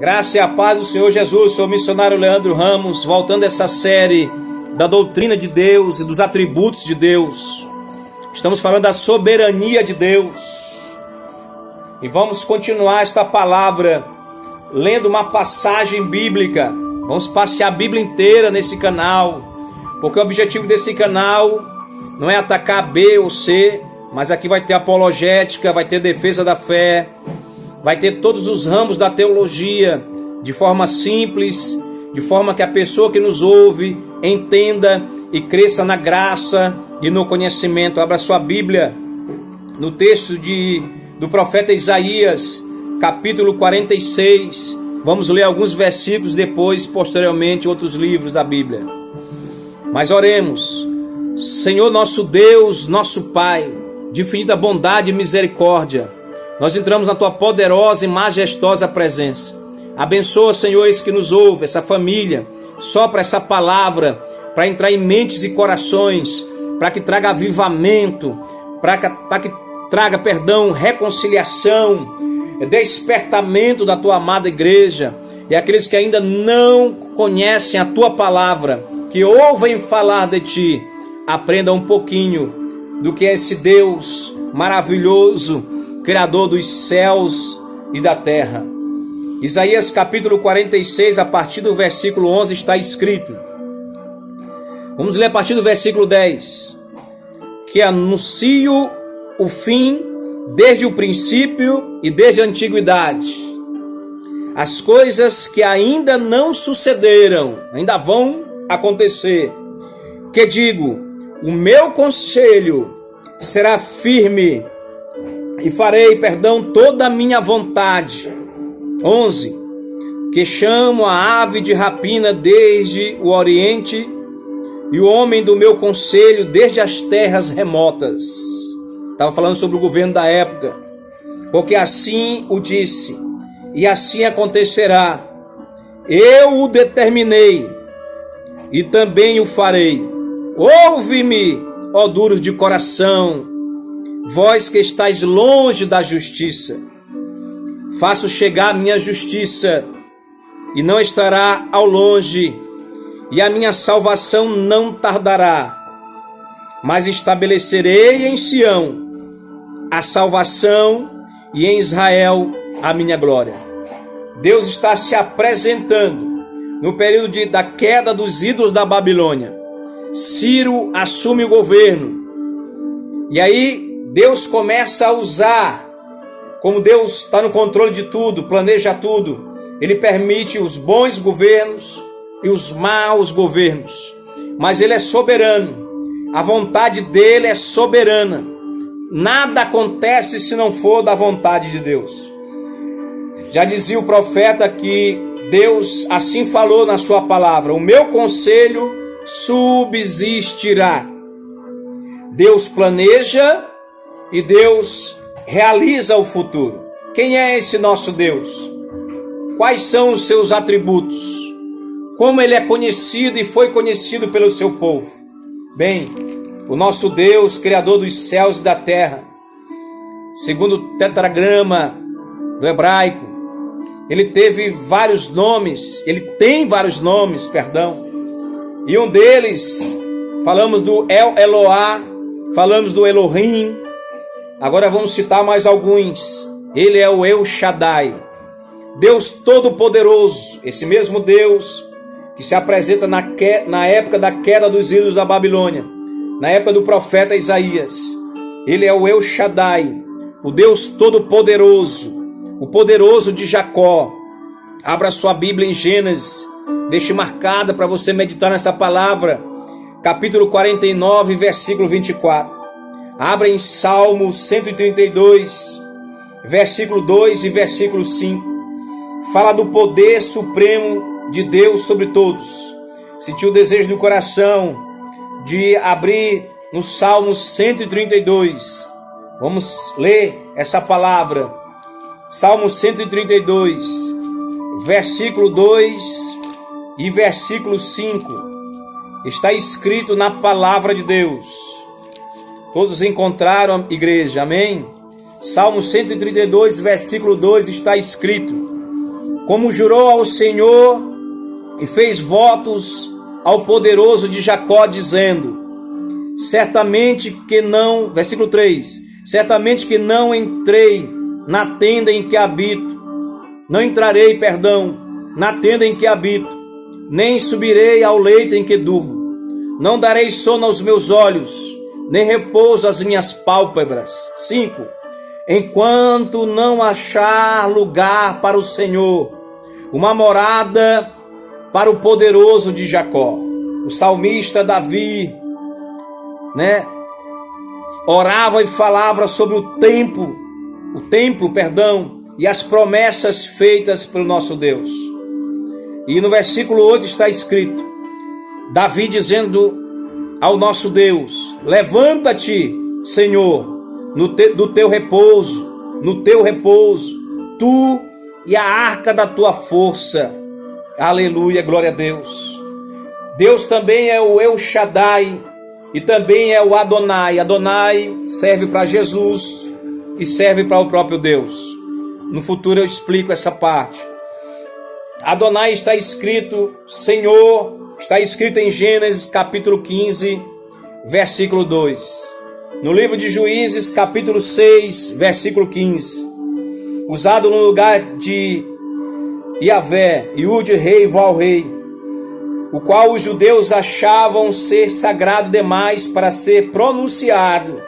Graça e a paz do Senhor Jesus. Sou o missionário Leandro Ramos, voltando a essa série da doutrina de Deus e dos atributos de Deus. Estamos falando da soberania de Deus. E vamos continuar esta palavra lendo uma passagem bíblica. Vamos passear a Bíblia inteira nesse canal, porque o objetivo desse canal não é atacar B ou C, mas aqui vai ter apologética, vai ter defesa da fé, vai ter todos os ramos da teologia, de forma simples, de forma que a pessoa que nos ouve entenda e cresça na graça e no conhecimento. Abra sua Bíblia no texto do profeta Isaías, capítulo 46. Vamos ler alguns versículos, depois, posteriormente, outros livros da Bíblia. Mas oremos. Senhor nosso Deus, nosso Pai, de infinita bondade e misericórdia, nós entramos na Tua poderosa e majestosa presença. Abençoa, Senhor, esse que nos ouve, essa família, sopra essa palavra para entrar em mentes e corações, para que traga avivamento, para que traga, reconciliação, despertamento da Tua amada igreja, e aqueles que ainda não conhecem a Tua palavra, que ouvem falar de Ti, aprendam um pouquinho do que é esse Deus maravilhoso, Criador dos céus e da terra. Isaías capítulo 46, a partir do versículo 11 está escrito. Vamos ler a partir do versículo 10. Que anuncio o fim desde o princípio e desde a antiguidade. As coisas que ainda não sucederam, ainda vão acontecer. Que digo, o meu conselho será firme e farei, toda a minha vontade. 11. Que chamo a ave de rapina desde o oriente e o homem do meu conselho desde as terras remotas. Estava falando sobre o governo da época. Porque assim o disse, e assim acontecerá. Eu o determinei, e também o farei. Ouve-me, ó duros de coração, vós que estáis longe da justiça. Faço chegar a minha justiça, e não estará ao longe, e a minha salvação não tardará. Mas estabelecerei em Sião a salvação, e em Israel a minha glória. Deus está se apresentando no período da queda dos ídolos da Babilônia. Ciro assume o governo, e aí Deus começa a usar, como Deus está no controle de tudo, planeja tudo, Ele permite os bons governos e os maus governos, mas Ele é soberano, a vontade dEle é soberana, nada acontece se não for da vontade de Deus. Já dizia o profeta que Deus assim falou na sua palavra: o meu conselho subsistirá. Deus planeja e Deus realiza o futuro. Quem é esse nosso Deus? Quais são os seus atributos? Como Ele é conhecido e foi conhecido pelo seu povo? Bem, o nosso Deus, Criador dos céus e da terra, segundo o tetragrama do hebraico, Ele teve vários nomes, Ele tem vários nomes, e um deles, falamos do El Eloá, falamos do Elohim. Agora vamos citar mais alguns. Ele é o El Shaddai, Deus Todo-Poderoso, esse mesmo Deus que se apresenta na época da queda dos ídolos da Babilônia, na época do profeta Isaías. Ele é o El Shaddai, o Deus Todo-Poderoso, o poderoso de Jacó. Abra sua Bíblia em Gênesis, deixe marcada para você meditar nessa palavra, capítulo 49, versículo 24. Abra em Salmo 132, versículo 2 e versículo 5. Fala do poder supremo de Deus sobre todos. Sentiu o desejo do coração de abrir no Salmo 132. Vamos ler essa palavra. Salmo 132, versículo 2 e versículo 5. Está escrito na palavra de Deus. Todos encontraram, igreja, amém? Salmo 132, versículo 2 está escrito: como jurou ao Senhor e fez votos ao poderoso de Jacó, dizendo: certamente que não, versículo 3, certamente que não entrei na tenda em que habito, não entrarei, na tenda em que habito, nem subirei ao leito em que durmo, não darei sono aos meus olhos, nem repouso às minhas pálpebras. 5. Enquanto não achar lugar para o Senhor, uma morada para o poderoso de Jacó. O salmista Davi, orava e falava sobre o templo, e as promessas feitas pelo nosso Deus. E no versículo 8 está escrito, Davi dizendo ao nosso Deus: levanta-te, Senhor, no teu repouso, tu e a arca da tua força. Aleluia, glória a Deus. Deus também é o El Shaddai e também é o Adonai. Adonai serve para Jesus e serve para o próprio Deus. No futuro eu explico essa parte. Adonai está escrito Senhor, está escrito em Gênesis capítulo 15, versículo 2. No livro de Juízes, capítulo 6, versículo 15. Usado no lugar de Yahvé, Yud Rei Val Rei, o qual os judeus achavam ser sagrado demais para ser pronunciado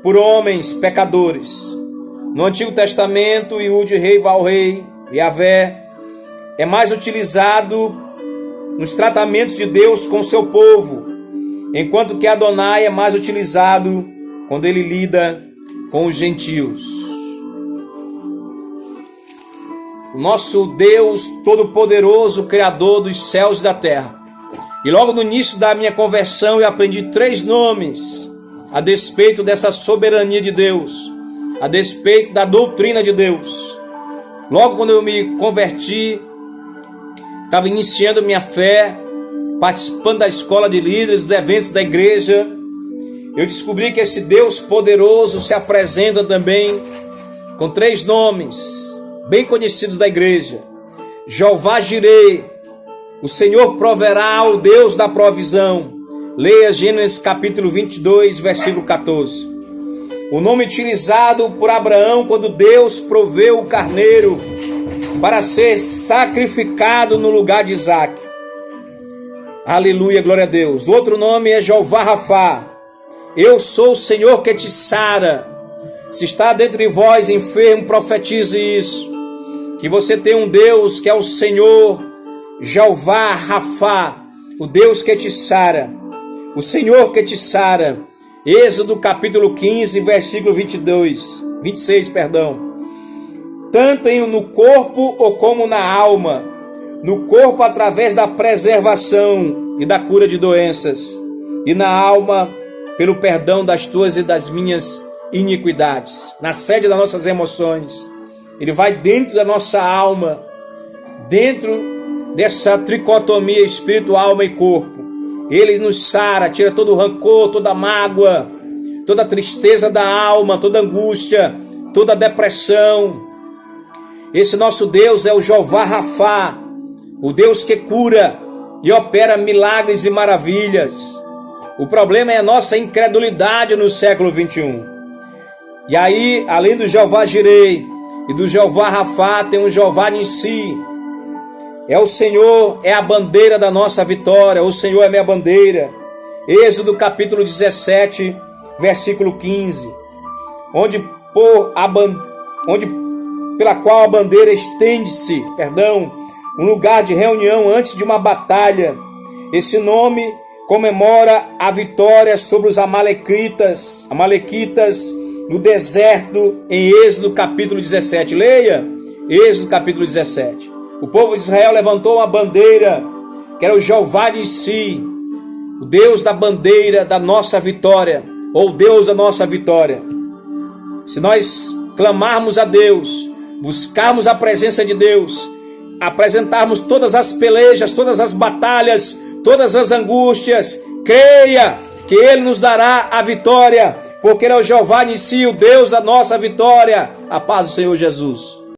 por homens pecadores. No Antigo Testamento, Yud Rei Val Rei, Yahvé, é mais utilizado nos tratamentos de Deus com seu povo, enquanto que Adonai é mais utilizado quando ele lida com os gentios. O nosso Deus Todo-Poderoso, Criador dos céus e da terra. E logo no início da minha conversão eu aprendi 3 nomes a despeito dessa soberania de Deus, a despeito da doutrina de Deus. Logo quando eu me converti, estava iniciando minha fé, participando da escola de líderes, dos eventos da igreja, eu descobri que esse Deus poderoso se apresenta também com 3 nomes bem conhecidos da igreja. Jeová Jireh, o Senhor proverá, o Deus da provisão. Leia Gênesis capítulo 22, versículo 14. O nome utilizado por Abraão quando Deus proveu o carneiro para ser sacrificado no lugar de Isaac. Aleluia, glória a Deus. Outro nome é Jeová Rafá. Eu sou o Senhor que te sara. Se está dentre vós enfermo, profetize isso. Que você tem um Deus que é o Senhor, Jeová Rafá, o Deus que te sara, o Senhor que te sara. Êxodo capítulo 15, versículo 26. Tanto no corpo ou como na alma, no corpo através da preservação e da cura de doenças, e na alma pelo perdão das tuas e das minhas iniquidades. Na sede das nossas emoções, ele vai dentro da nossa alma, dentro dessa tricotomia espírito, alma e corpo. Ele nos sara, tira todo o rancor, toda a mágoa, toda a tristeza da alma, toda a angústia, toda a depressão. Esse nosso Deus é o Jeová Rafá, o Deus que cura e opera milagres e maravilhas. O problema é a nossa incredulidade no século 21. E aí, além do Jeová Jireh e do Jeová Rafá, tem um Jeová Nissi. É o Senhor, é a bandeira da nossa vitória. O Senhor é minha bandeira. Êxodo capítulo 17, versículo 15. Pela qual a bandeira estende-se, um lugar de reunião antes de uma batalha. Esse nome comemora a vitória sobre os amalequitas no deserto, em Êxodo capítulo 17. Leia Êxodo capítulo 17. O povo de Israel levantou uma bandeira, que era o Jeová Nissi, o Deus da bandeira da nossa vitória, ou Deus da nossa vitória. Se nós clamarmos a Deus, buscarmos a presença de Deus, apresentarmos todas as pelejas, todas as batalhas, todas as angústias, creia que Ele nos dará a vitória, porque Ele é o Jeová Nissi, o Deus da nossa vitória. A paz do Senhor Jesus.